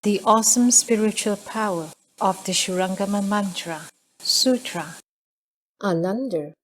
The awesome spiritual power of the Shurangama Mantra, Sutra. Ananda,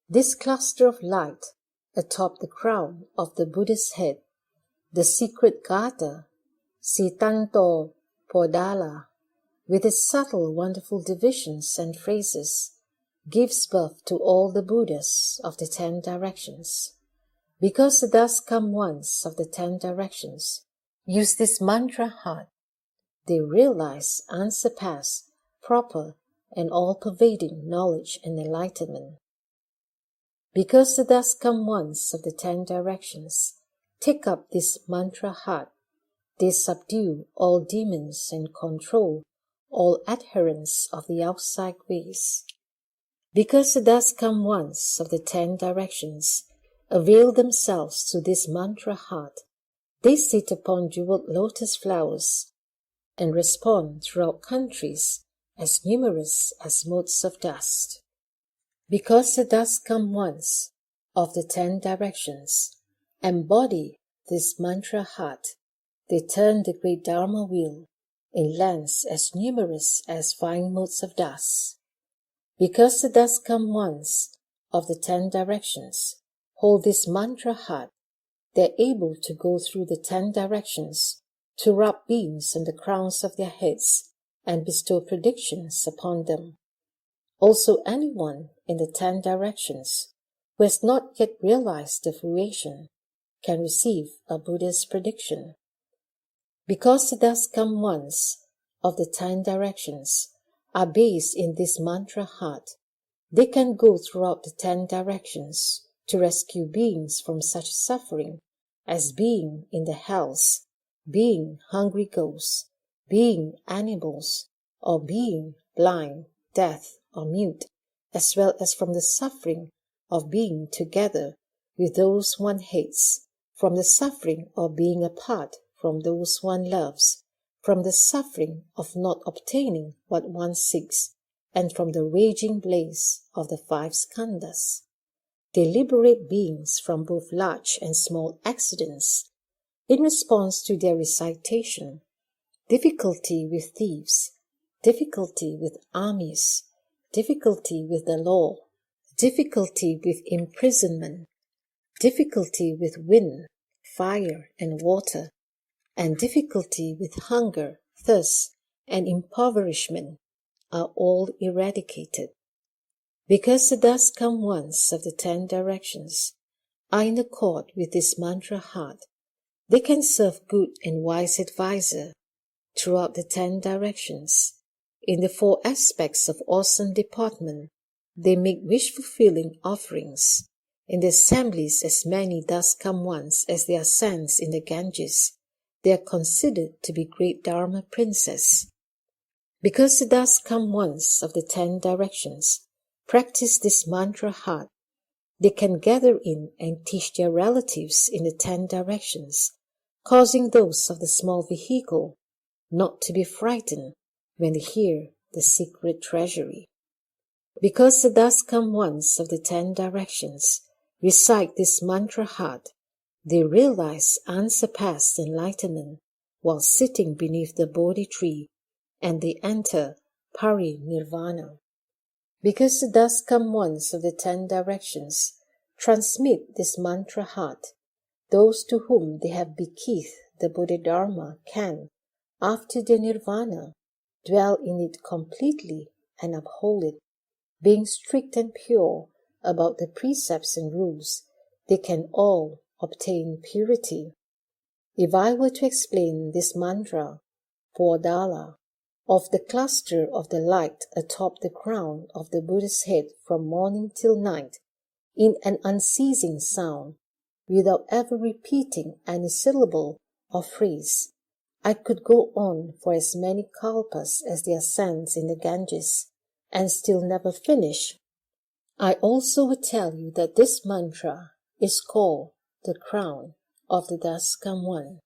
this cluster of light atop the crown of the Buddha's head, the secret Gata, Sitanto Podala, with its subtle wonderful divisions and phrases, gives birth to all the Buddhas of the 10 directions. Because the thus come ones of the 10 directions use this mantra heart, they realize unsurpassed, proper, and all-pervading knowledge and enlightenment. Because the thus come ones of the 10 directions take up this mantra heart, they subdue all demons and control all adherents of the outside ways. Because the thus come ones of the 10 directions avail themselves to this mantra heart, they sit upon jeweled lotus flowers and respond throughout countries as numerous as motes of dust. Because the thus come ones of the 10 directions embody this mantra heart, they turn the great Dharma wheel in lands as numerous as fine motes of dust. Because the thus come ones of the 10 directions hold this mantra heart, they are able to go through the 10 directions to rub beams on the crowns of their heads and bestow predictions upon them. Also, anyone in the 10 directions who has not yet realized the fruition can receive a Buddha's prediction. Because the thus come ones of the 10 directions are based in this mantra heart, they can go throughout the 10 directions to rescue beings from such suffering as being in the hells, being hungry ghosts, being animals, or being blind, deaf, or mute, as well as from the suffering of being together with those one hates, from the suffering of being apart from those one loves, from the suffering of not obtaining what one seeks, and from the raging blaze of the 5 skandhas. They liberate beings from both large and small accidents. In response to their recitation, difficulty with thieves, difficulty with armies, difficulty with the law, difficulty with imprisonment, difficulty with wind, fire, and water, and difficulty with hunger, thirst, and impoverishment are all eradicated. Because the thus come ones of the 10 directions are in accord with this mantra heart, they can serve good and wise advisor throughout the 10 directions. In the 4 aspects of awesome deportment, they make wish-fulfilling offerings. In the assemblies as many thus come ones as there are sands in the Ganges, they are considered to be great Dharma princes. Because the thus come ones of the 10 directions practice this mantra heart, they can gather in and teach their relatives in the 10 directions, causing those of the small vehicle not to be frightened when they hear the secret treasury. Because the thus come ones of the 10 directions recite this mantra heart, they realize unsurpassed enlightenment while sitting beneath the Bodhi tree, and they enter Parinirvana. Because the thus come ones of the 10 directions transmit this mantra heart, those to whom they have bequeathed the Bodhidharma can, after their nirvana, dwell in it completely and uphold it. Being strict and pure about the precepts and rules, they can all obtain purity. If I were to explain this mantra, Podala, of the cluster of the light atop the crown of the Buddha's head from morning till night, in an unceasing sound, without ever repeating any syllable or phrase, I could go on for as many kalpas as there are sands in the Ganges, and still never finish. I also would tell you that this mantra is called the crown of the thus come one.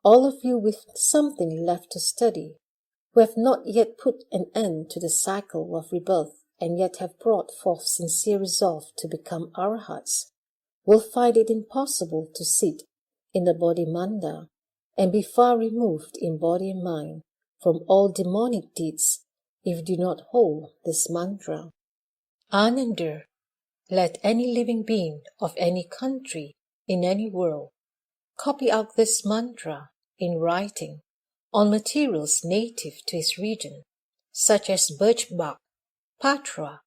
All of you with something left to study, who have not yet put an end to the cycle of rebirth and yet have brought forth sincere resolve to become arahats, will find it impossible to sit in the bodhimanda and be far removed in body and mind from all demonic deeds if you do not hold this mantra. Ananda, let any living being of any country in any world copy out this mantra in writing on materials native to his region, such as birch bark, patra,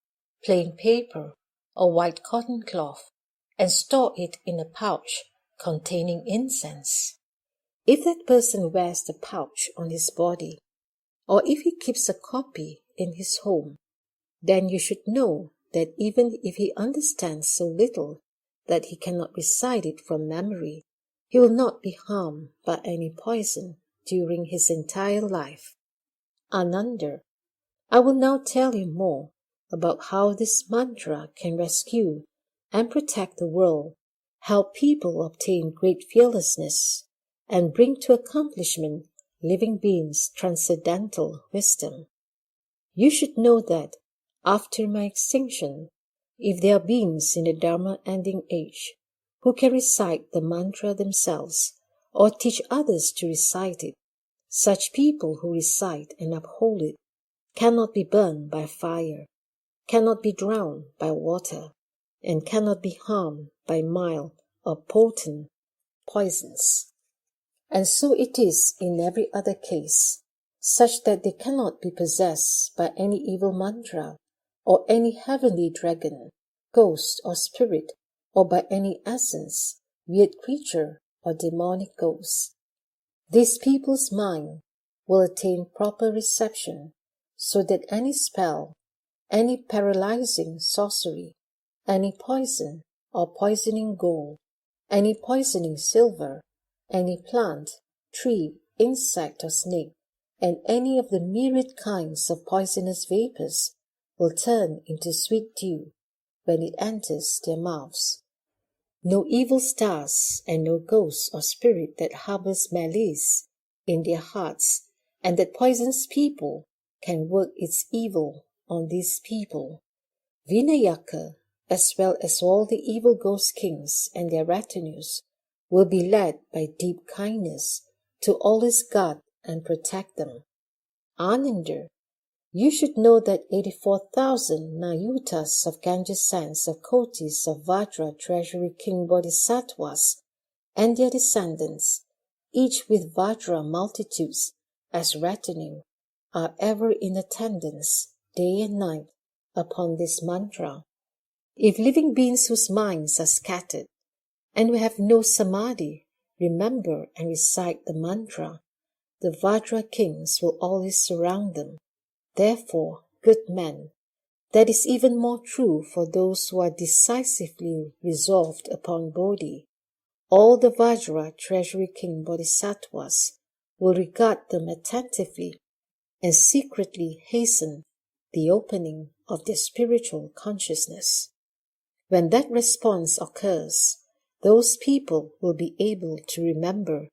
plain paper, or white cotton cloth, and store it in a pouch containing incense. If that person wears the pouch on his body, or if he keeps a copy in his home, then you should know that even if he understands so little that he cannot recite it from memory, he will not be harmed by any poison during his entire life. Ananda, I will now tell you more about how this mantra can rescue and protect the world, help people obtain great fearlessness, and bring to accomplishment living beings' transcendental wisdom. You should know that, after my extinction, if there are beings in the Dharma ending age who can recite the mantra themselves or teach others to recite it, such people who recite and uphold it cannot be burned by fire, cannot be drowned by water, and cannot be harmed by mild or potent poisons. And so it is in every other case, such that they cannot be possessed by any evil mantra, or any heavenly dragon, ghost or spirit, or by any essence, weird creature or demonic ghost. These people's mind will attain proper reception, so that any spell, any paralyzing sorcery, any poison or poisoning gold, any poisoning silver, any plant, tree, insect or snake, and any of the myriad kinds of poisonous vapors will turn into sweet dew when it enters their mouths. No evil stars and no ghost or spirit that harbors malice in their hearts and that poisons people can work its evil on these people. Vinayaka, as well as all the evil ghost kings and their retinues, will be led by deep kindness to always guard and protect them. Ananda, you should know that 84,000 Nayutas of Ganges sands of Kotis of Vajra treasury king bodhisattvas and their descendants, each with Vajra multitudes as retinue, are ever in attendance, day and night, upon this mantra. If living beings whose minds are scattered, and who have no samadhi, remember and recite the mantra, the Vajra kings will always surround them. Therefore, good men, that is even more true for those who are decisively resolved upon Bodhi. All the Vajra treasury king bodhisattvas will regard them attentively and secretly hasten the opening of their spiritual consciousness. When that response occurs, those people will be able to remember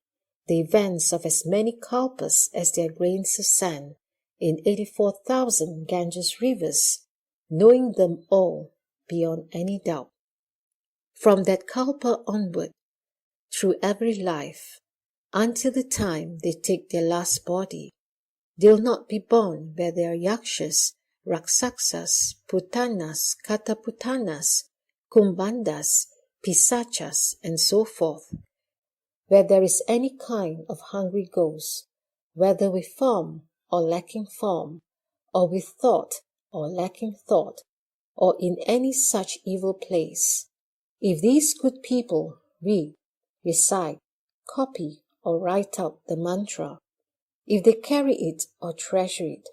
the events of as many kalpas as there are grains of sand in 84,000 Ganges rivers, knowing them all beyond any doubt. From that kalpa onward, through every life, until the time they take their last body, they'll not be born where there are yakshas, raksaksas, putanas, kataputanas, kumbandas, pisachas, and so forth. Where there is any kind of hungry ghost, whether with form or lacking form, or with thought or lacking thought, or in any such evil place, if these good people read, recite, copy, or write out the mantra, if they carry it or treasure it,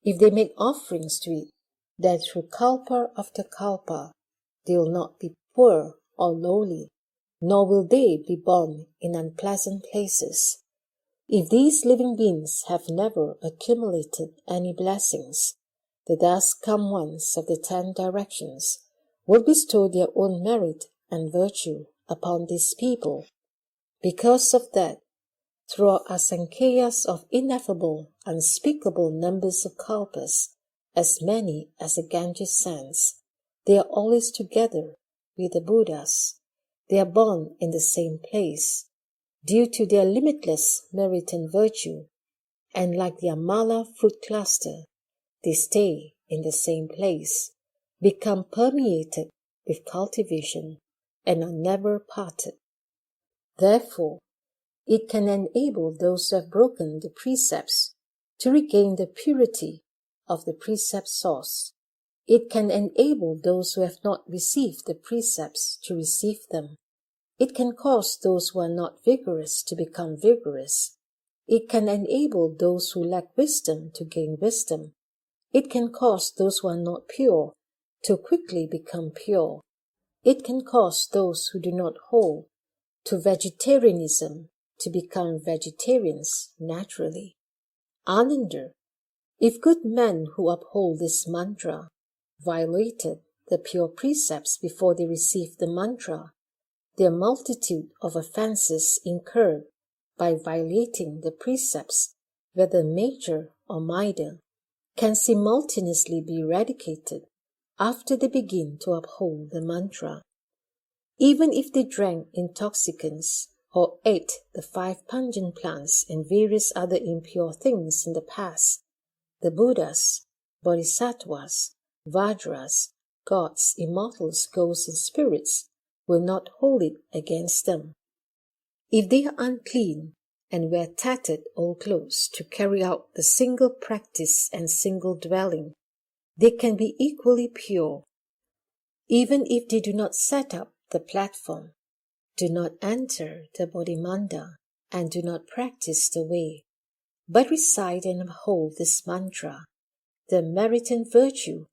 if they make offerings to it, then through kalpa after kalpa, they will not be poor or lowly, nor will they be born in unpleasant places. If these living beings have never accumulated any blessings, the thus come ones of the 10 directions will bestow their own merit and virtue upon these people. Because of that, through asankheyas of ineffable, unspeakable numbers of kalpas, as many as the Ganges sands, they are always together with the Buddhas. They are born in the same place. due to their limitless merit and virtue, and like the amala fruit cluster, they stay in the same place, become permeated with cultivation, and are never parted. Therefore, it can enable those who have broken the precepts to regain the purity of the precept source. It can enable those who have not received the precepts to receive them. It can cause those who are not vigorous to become vigorous. It can enable those who lack wisdom to gain wisdom. It can cause those who are not pure to quickly become pure. It can cause those who do not hold to vegetarianism to become vegetarians naturally. Ananda, if good men who uphold this mantra violated the pure precepts before they received the mantra, their multitude of offenses incurred by violating the precepts, whether major or minor, can simultaneously be eradicated after they begin to uphold the mantra. Even if they drank intoxicants or ate the 5 pungent plants and various other impure things in the past, the Buddhas, Bodhisattvas, Vajras, gods, immortals, ghosts, and spirits will not hold it against them. If they are unclean and wear tattered old clothes to carry out the single practice and single dwelling, they can be equally pure. Even if they do not set up the platform, do not enter the Bodhimanda, and do not practice the way, but recite and uphold this mantra, the merit and virtue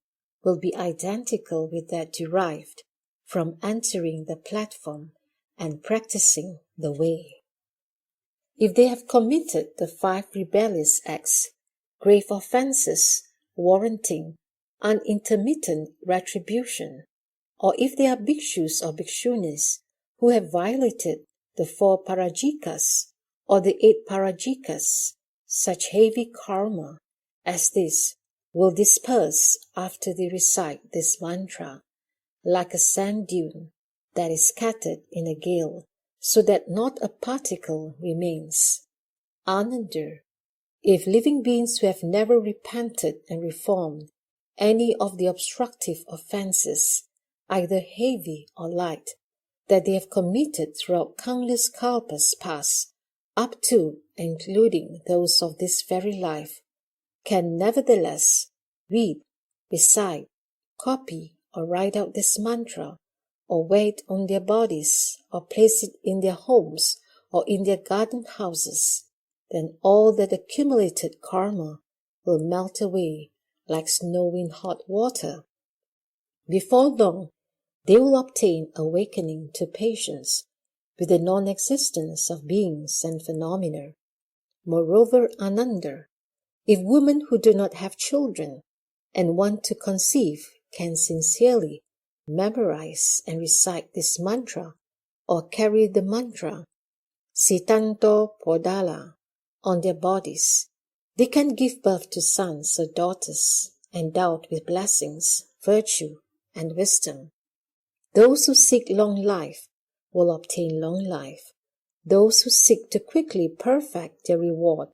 will be identical with that derived from entering the platform and practicing the way. If they have committed the 5 rebellious acts, grave offenses warranting unintermittent retribution, or if they are bhikshus or bhikshunis who have violated the 4 parajikas or the 8 parajikas, such heavy karma as this will disperse after they recite this mantra, like a sand dune that is scattered in a gale, so that not a particle remains. Ananda, if living beings who have never repented and reformed any of the obstructive offenses, either heavy or light, that they have committed throughout countless kalpas past, up to and including those of this very life, can nevertheless read, recite, copy, or write out this mantra, or wear it on their bodies, or place it in their homes or in their garden houses, then all that accumulated karma will melt away like snow in hot water. Before long, they will obtain awakening to patience with the non-existence of beings and phenomena. Moreover, Ananda, if women who do not have children and want to conceive can sincerely memorize and recite this mantra or carry the mantra Sitanto Podala on their bodies, they can give birth to sons or daughters endowed with blessings, virtue, and wisdom. Those who seek long life will obtain long life. Those who seek to quickly perfect their reward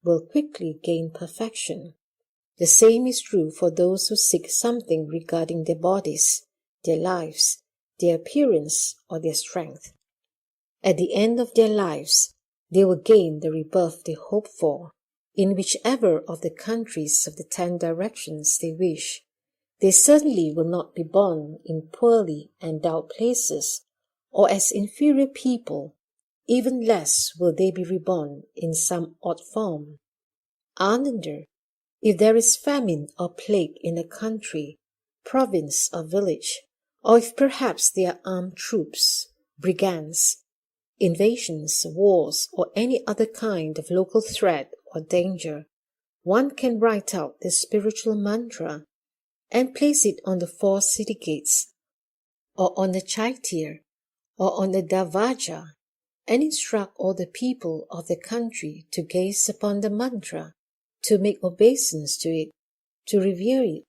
will quickly gain perfection. The same is true for those who seek something regarding their bodies, their lives, their appearance, or their strength. At the end of their lives, they will gain the rebirth they hope for, in whichever of the countries of the 10 directions they wish. They certainly will not be born in poorly endowed places, or as inferior people. Even less will they be reborn in some odd form. Ananda, if there is famine or plague in a country, province or village, or if perhaps there are armed troops, brigands, invasions, wars, or any other kind of local threat or danger, one can write out the spiritual mantra and place it on the 4 city gates, or on the chaitya, or on the davaja, and instruct all the people of the country to gaze upon the mantra, to make obeisance to it, to revere it,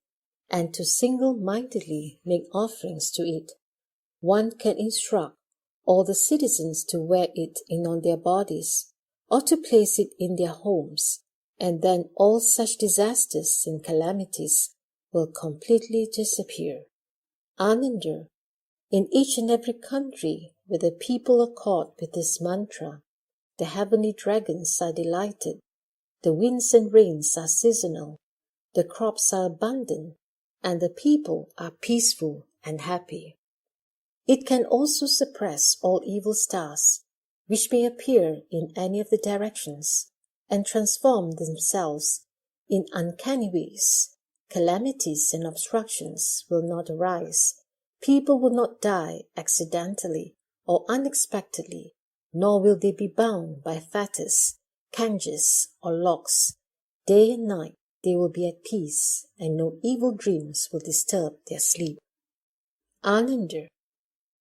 and to single-mindedly make offerings to it. One can instruct all the citizens to wear it in on their bodies, or to place it in their homes, and then all such disasters and calamities will completely disappear. Ananda, in each and every country where the people accord with this mantra, the heavenly dragons are delighted, the winds and rains are seasonal, the crops are abundant, and the people are peaceful and happy. It can also suppress all evil stars, which may appear in any of the directions, and transform themselves in uncanny ways. Calamities and obstructions will not arise. People will not die accidentally or unexpectedly, nor will they be bound by fetters, canges, or locks. Day and night they will be at peace, and no evil dreams will disturb their sleep. Ananda.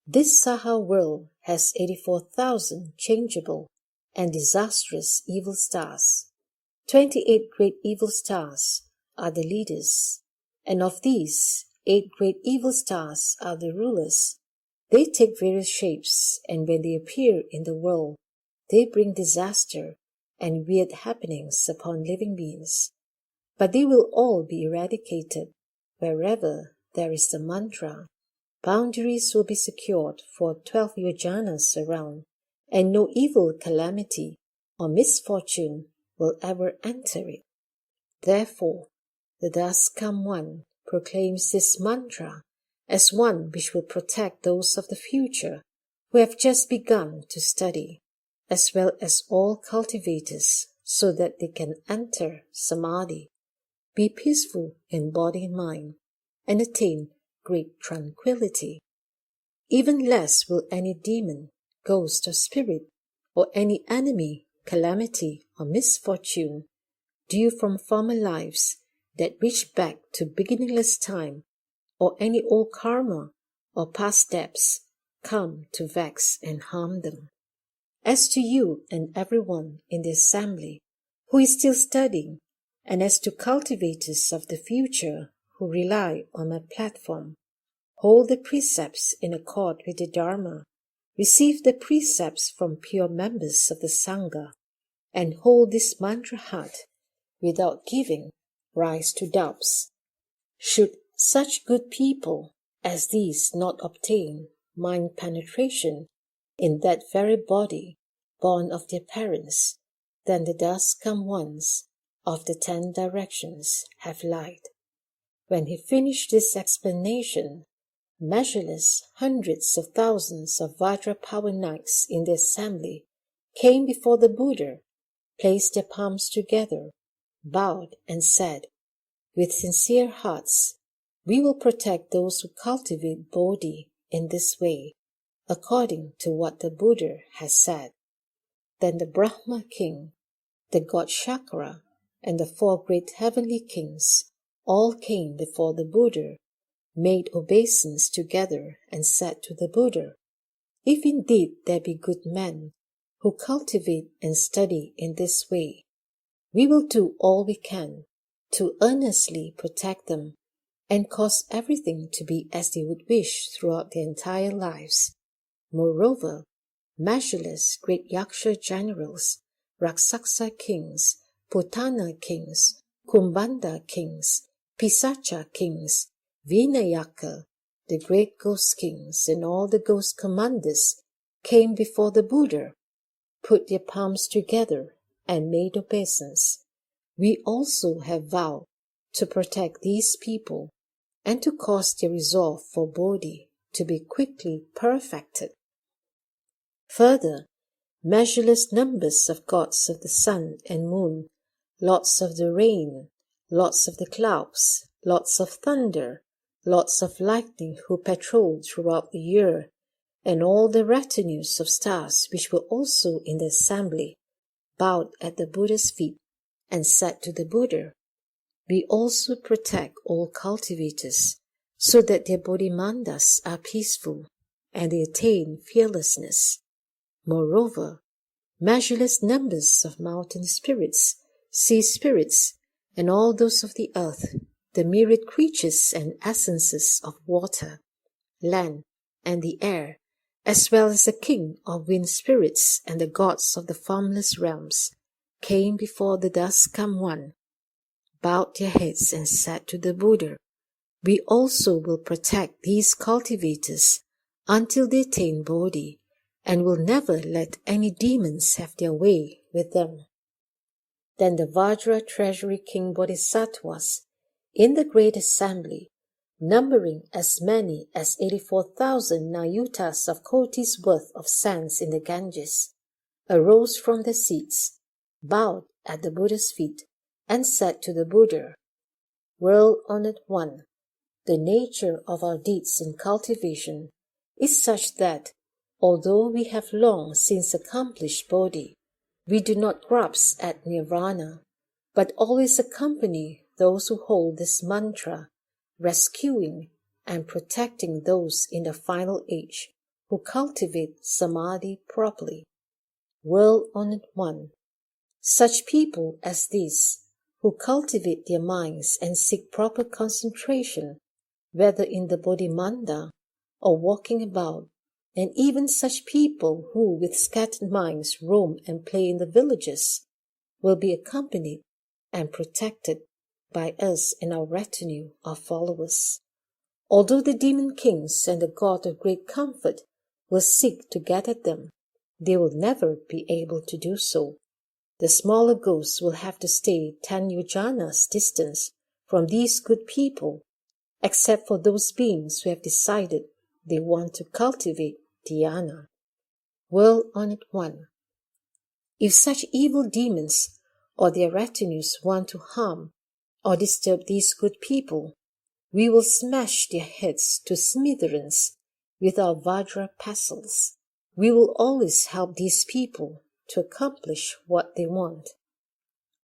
This Saha world has 84,000 changeable and disastrous evil stars. 28 great evil stars are the leaders, and of these, 8 great evil stars are the rulers. They take various shapes, and when they appear in the world, they bring disaster and weird happenings upon living beings. But they will all be eradicated wherever there is the mantra. Boundaries will be secured for 12 yojanas around, and no evil calamity or misfortune will ever enter it. Therefore, the Thus Come One proclaims this mantra as one which will protect those of the future who have just begun to study, as well as all cultivators, so that they can enter samadhi, be peaceful in body and mind, and attain great tranquility. Even less will any demon, ghost, or spirit, or any enemy, calamity, or misfortune due from former lives that reach back to beginningless time, or any old karma or past debts come to vex and harm them. As to you and everyone in the assembly who is still studying, and as to cultivators of the future who rely on my platform, hold the precepts in accord with the Dharma, receive the precepts from pure members of the Sangha, and hold this mantra heart without giving rise to doubts. Should such good people as these not obtain mind penetration in that very body born of their parents, then the Thus Come Ones of the 10 directions have light. When he finished this explanation, measureless hundreds of thousands of Vajra power knights in the assembly came before the Buddha, placed their palms together, bowed, and said, with sincere hearts, we will protect those who cultivate Bodhi in this way, according to what the Buddha has said. Then the Brahma king, the god Shakra, and the 4 great heavenly kings all came before the Buddha, made obeisance together, and said to the Buddha, if indeed there be good men who cultivate and study in this way, we will do all we can to earnestly protect them and cause everything to be as they would wish throughout their entire lives. Moreover, measureless great Yaksha generals, Raksasa kings, Putana kings, Kumbanda kings, Pisacha kings, Vinayaka, the great ghost kings, and all the ghost commanders came before the Buddha, put their palms together, and made obeisance. We also have vowed to protect these people and to cause their resolve for Bodhi to be quickly perfected. Further, measureless numbers of gods of the sun and moon, lords of the rain, lords of the clouds, lords of thunder, lords of lightning who patrol throughout the year, and all the retinues of stars which were also in the assembly, bowed at the Buddha's feet and said to the Buddha, we also protect all cultivators so that their bodhimandas are peaceful and they attain fearlessness. Moreover, measureless numbers of mountain spirits, sea spirits, and all those of the earth, the myriad creatures and essences of water, land, and the air, as well as the king of wind spirits and the gods of the formless realms, came before the Dust Come One, bowed their heads and said to the Buddha, "We also will protect these cultivators until they attain Bodhi, and will never let any demons have their way with them." Then the Vajra Treasury King Bodhisattvas, in the great assembly, numbering as many as 84,000 nayutas of kotis worth of sands in the Ganges, arose from their seats, bowed at the Buddha's feet, and said to the Buddha, "World-honored one, the nature of our deeds in cultivation is such that, although we have long since accomplished Bodhi, we do not grasp at nirvana, but always accompany those who hold this mantra, rescuing and protecting those in the final age who cultivate samadhi properly. World-honored one, such people as these, who cultivate their minds and seek proper concentration, whether in the Bodhimanda or walking about, and even such people who with scattered minds roam and play in the villages, will be accompanied and protected by us and our retinue of followers. Although the demon kings and the god of great comfort will seek to get at them, they will never be able to do so. The smaller ghosts will have to stay 10 yojanas distance from these good people, except for those beings who have decided they want to cultivate dhyana. World-honored one, if such evil demons or their retinues want to harm or disturb these good people, we will smash their heads to smithereens with our Vajra pestles. We will always help these people to accomplish what they want.